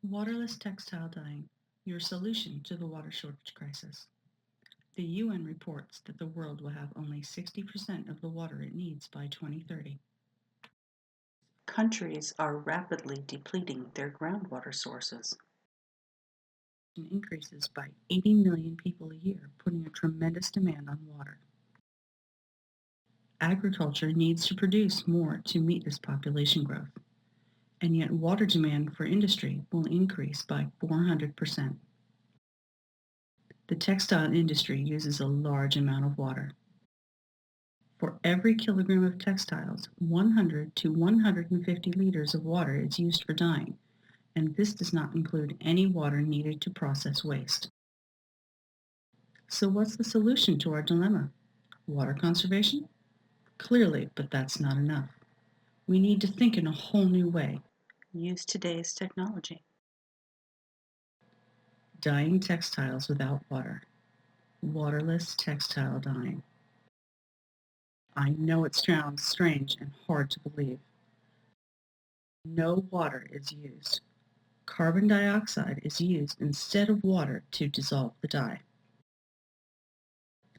Waterless textile dyeing, your solution to the water shortage crisis. The UN reports that the world will have only 60% of the water it needs by 2030. Countries are rapidly depleting their groundwater sources. Increases by 80 million people a year, putting a tremendous demand on water. Agriculture needs to produce more to meet this population growth, and yet water demand for industry will increase by 400%. The textile industry uses a large amount of water. For every kilogram of textiles, 100 to 150 liters of water is used for dyeing, and this does not include any water needed to process waste. So what's the solution to our dilemma? Water conservation? Clearly, but that's not enough. We need to think in a whole new way. Use today's technology. Dyeing textiles without water. Waterless textile dyeing. I know it sounds strange and hard to believe. No water is used. Carbon dioxide is used instead of water to dissolve the dye.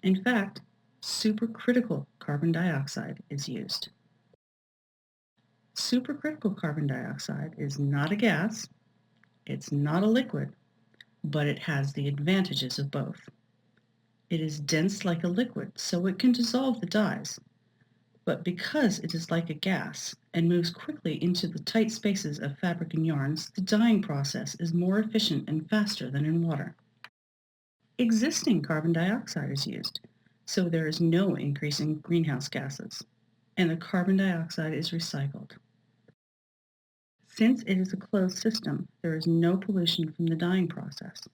In fact, supercritical carbon dioxide is used. Supercritical carbon dioxide is not a gas, it's not a liquid, but it has the advantages of both. It is dense like a liquid, so it can dissolve the dyes. But because it is like a gas and moves quickly into the tight spaces of fabric and yarns, the dyeing process is more efficient and faster than in water. Existing carbon dioxide is used, so there is no increase in greenhouse gases, and the carbon dioxide is recycled. Since it is a closed system, there is no pollution from the dyeing process,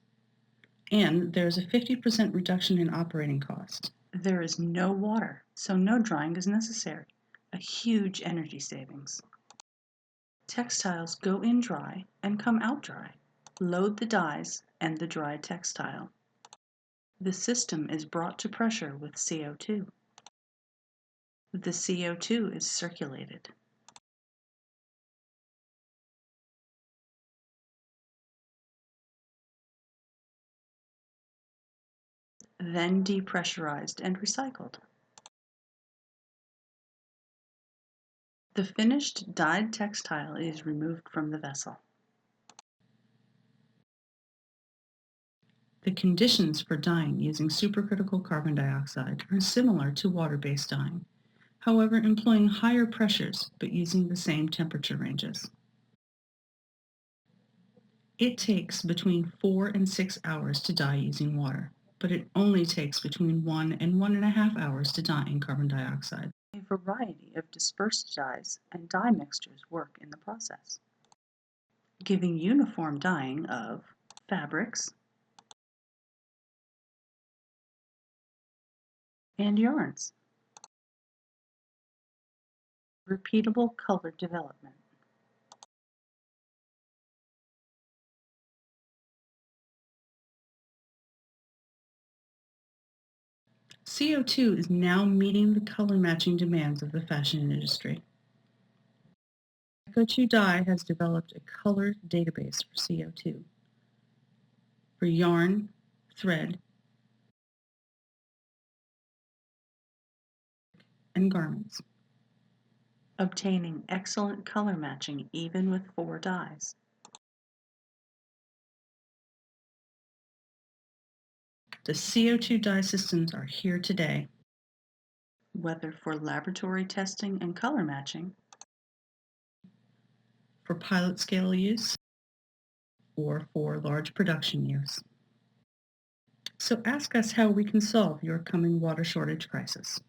and there is a 50% reduction in operating costs. There is no water, so no drying is necessary. A huge energy savings. Textiles go in dry and come out dry. Load the dyes and the dry textile. The system is brought to pressure with CO2. The CO2 is circulated. Then depressurized and recycled. The finished dyed textile is removed from the vessel. The conditions for dyeing using supercritical carbon dioxide are similar to water-based dyeing, however employing higher pressures but using the same temperature ranges. It takes between 4 and 6 hours to dye using water, but it only takes between 1 and 1.5 hours to dye in carbon dioxide. A variety of dispersed dyes and dye mixtures work in the process, giving uniform dyeing of fabrics and yarns. Repeatable color development. CO2 is now meeting the color matching demands of the fashion industry. EcoChew Dye has developed a color database for CO2 for yarn, thread, and garments. Obtaining excellent color matching even with 4 dyes. The CO2 dye systems are here today. Whether for laboratory testing and color matching, For pilot scale use or for large production use. So ask us how we can solve your coming water shortage crisis.